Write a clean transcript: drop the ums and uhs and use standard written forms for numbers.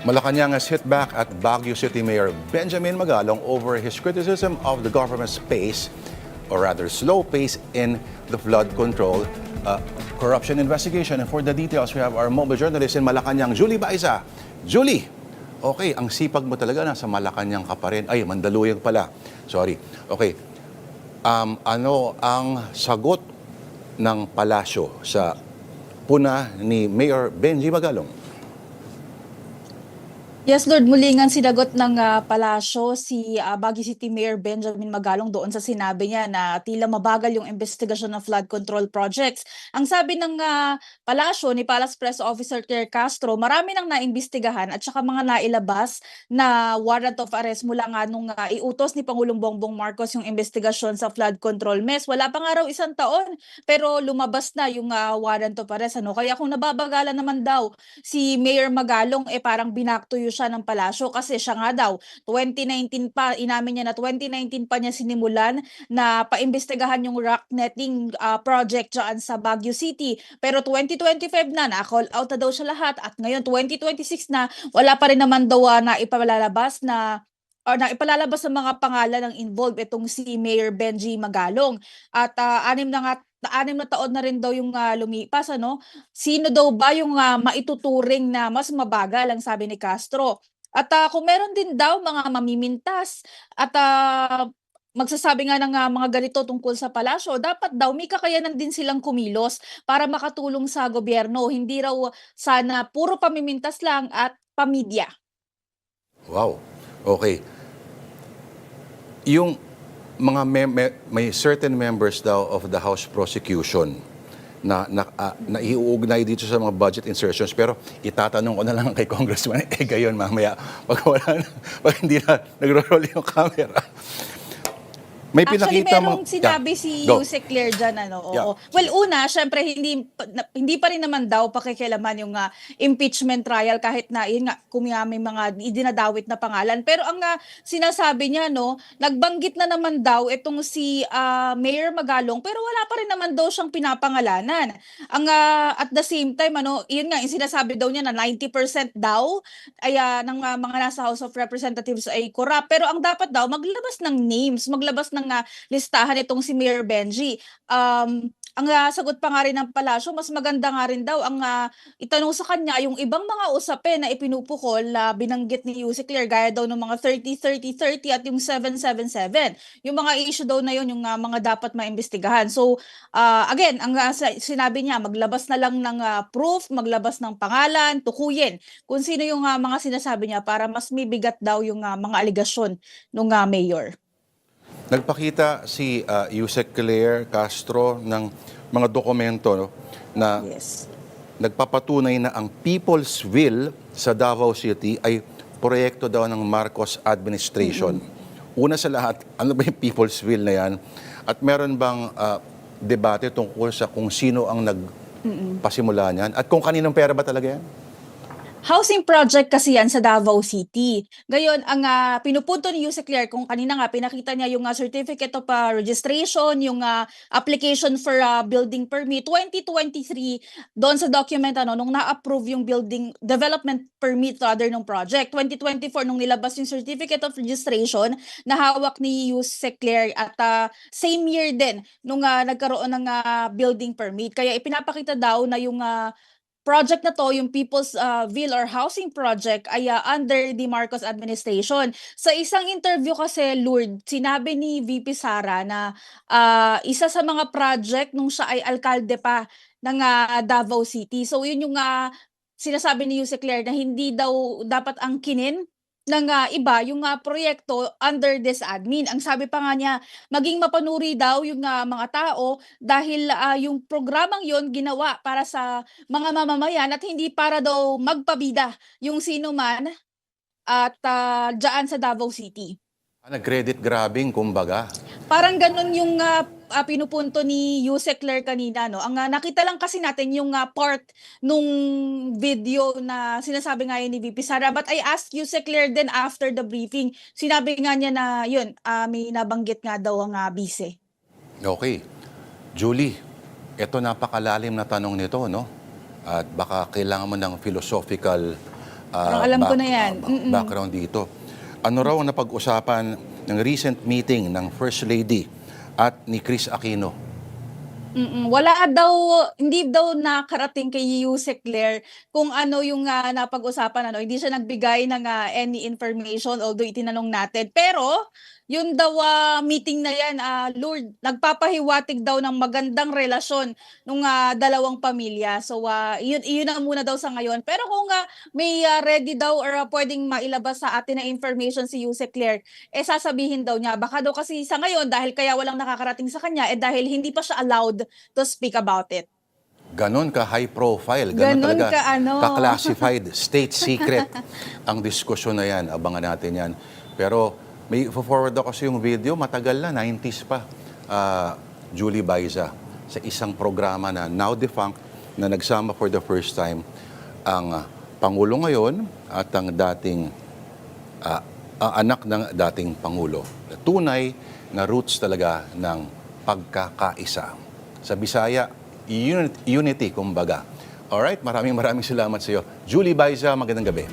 Malacanang's hit back at Baguio City Mayor Benjamin Magalong over his criticism of the government's pace, or rather slow pace, in the flood control corruption investigation. And for the details, we have our mobile journalist in Malacanang, Julie Baiza. Julie, okay, ang sipag mo talaga, nasa Malacanang ka pa rin. Ay, Mandaluyong pala. Sorry. Okay. Ano ang sagot ng palasyo sa puna ni Mayor Benji Magalong? Yes, Lord, mulingan sinagot ng palasyo si Baguio City Mayor Benjamin Magalong doon sa sinabi niya na tila mabagal yung investigasyon ng flood control projects. Ang sabi ng palasyo ni Palace Press Officer Claire Castro, marami nang naimbestigahan at saka mga nailabas na warrant of arrest mula nga nung iutos ni Pangulong Bongbong Marcos yung investigasyon sa flood control mess. Wala pa nga raw isang taon pero lumabas na yung warrant of arrest. Kaya kung nababagalan naman daw si Mayor Magalong, parang binaktuyo siya ng palasyo kasi siya nga daw 2019 pa, inamin niya na 2019 pa niya sinimulan na paimbestigahan yung rock netting project dyan sa Baguio City, pero 2025 na-call out na daw siya lahat at ngayon 2026 na wala pa rin naman daw na ipalalabas na ipalalabas ng mga pangalan ng involved itong si Mayor Benji Magalong. At anim na taon na rin daw yung lumipas, Sino daw ba yung maituturing na mas mabagal, ang sabi ni Castro. At kung meron din daw mga mamimintas at magsasabi nga ng mga ganito tungkol sa palasyo, dapat daw may kakayanan din silang kumilos para makatulong sa gobyerno. Hindi raw sana puro pamimintas lang at pamidya. Wow. Okay. Yung mga may certain members daw of the House Prosecution na iuugnay dito sa mga budget insertions, pero itatanong ko na lang kay Congressman, gayon mamaya pag hindi na nagro-roll yung camera. May Actually, pinakita merong sinabi si Yusek Claire dyan, oo. Yeah. Well, una, syempre, hindi pa rin naman daw pakikialaman yung impeachment trial kahit na, yun nga, kung may mga idinadawit na pangalan. Pero ang sinasabi niya, nagbanggit na naman daw itong si Mayor Magalong, pero wala pa rin naman daw siyang pinapangalanan. At the same time, yun nga, yung sinasabi daw niya na 90% daw ay ng mga nasa House of Representatives ay corrupt. Pero ang dapat daw, maglabas ng names, maglabas ng listahan itong si Mayor Benji. Ang sagot pa nga rin ng palasyo, mas maganda nga rin daw ang itanong sa kanya yung ibang mga usapin na ipinupukol na binanggit ni Yusek Claire, gaya daw ng mga 30-30-30 at yung 777. Yung mga issue daw na yun, yung mga dapat maimbestigahan. So, again, ang sinabi niya, maglabas na lang ng proof, maglabas ng pangalan, tukuyin kung sino yung mga sinasabi niya para mas mibigat daw yung mga aligasyon ng mayor. Nagpakita si Yusek Claire Castro ng mga dokumento na nagpapatunay na ang People's Will sa Davao City ay proyekto daw ng Marcos administration. Una sa lahat, ano ba yung People's Will na yan? At meron bang debate tungkol sa kung sino ang nagpasimula niyan? At kung kaninong pera ba talaga yan? Housing project kasi yan sa Davao City. Ngayon, ang pinupunto ni Yusek Claire, kung kanina nga pinakita niya yung certificate of registration, yung application for building permit, 2023, doon sa document, nung na-approve yung building development permit rather ng project. 2024, nung nilabas yung certificate of registration na hawak ni Yusek Claire at same year din nung nagkaroon ng building permit. Kaya ipinapakita daw na yung project na to, yung People's Ville or Housing Project, ay under the Marcos administration. Sa isang interview kasi, Lourdes, sinabi ni VP Sara na isa sa mga project nung siya ay alkalde pa ng Davao City. So yun yung sinasabi ni Yusek Claire na hindi daw dapat angkinin ng iba yung proyekto under this admin. Ang sabi pa nga niya, maging mapanuri daw yung mga tao dahil yung programang yon ginawa para sa mga mamamayan at hindi para daw magpabida yung sino man at dyan sa Davao City. Nag-credit grabbing, kumbaga. Parang ganun yung pinupunto ni Yusek Claire kanina, Ang nakita lang kasi natin yung part nung video na sinasabi nga yun ni VP Sara. But I asked Yusek Claire then after the briefing. Sinabi nga niya na yun, may nabanggit nga daw ang bise. Okay. Julie, ito napakalalim na tanong nito, no? At baka kailangan mo ng philosophical Parang alam ko na yan. background dito. Ano raw ang napag-usapan ng recent meeting ng First Lady at ni Chris Aquino? Wala daw, hindi daw nakarating kay Yusek Claire kung ano yung napag-usapan, hindi siya nagbigay ng any information although itinanong natin. Pero yun daw meeting na yan, Lord, nagpapahiwatig daw ng magandang relasyon nung dalawang pamilya. So yun na muna daw sa ngayon. Pero kung may ready daw or pwedeng mailabas sa atin na information si Yusek Claire, sasabihin daw niya. Baka daw kasi sa ngayon dahil kaya walang nakakarating sa kanya dahil hindi pa siya allowed to speak about it. Ganon ka high profile, ganon Ganon talaga ka-classified, state secret ang diskusyon na yan. Abangan natin yan. Pero may forward ako sa yung video, matagal na, 90s pa. Julie Baiza, sa isang programa na now defunct, na nagsama for the first time ang Pangulo ngayon at ang dating anak ng dating Pangulo. Tunay na roots talaga ng pagkakaisa. Sa Bisaya, unity kumbaga. Alright, maraming salamat sa iyo. Julie Baiza, magandang gabi.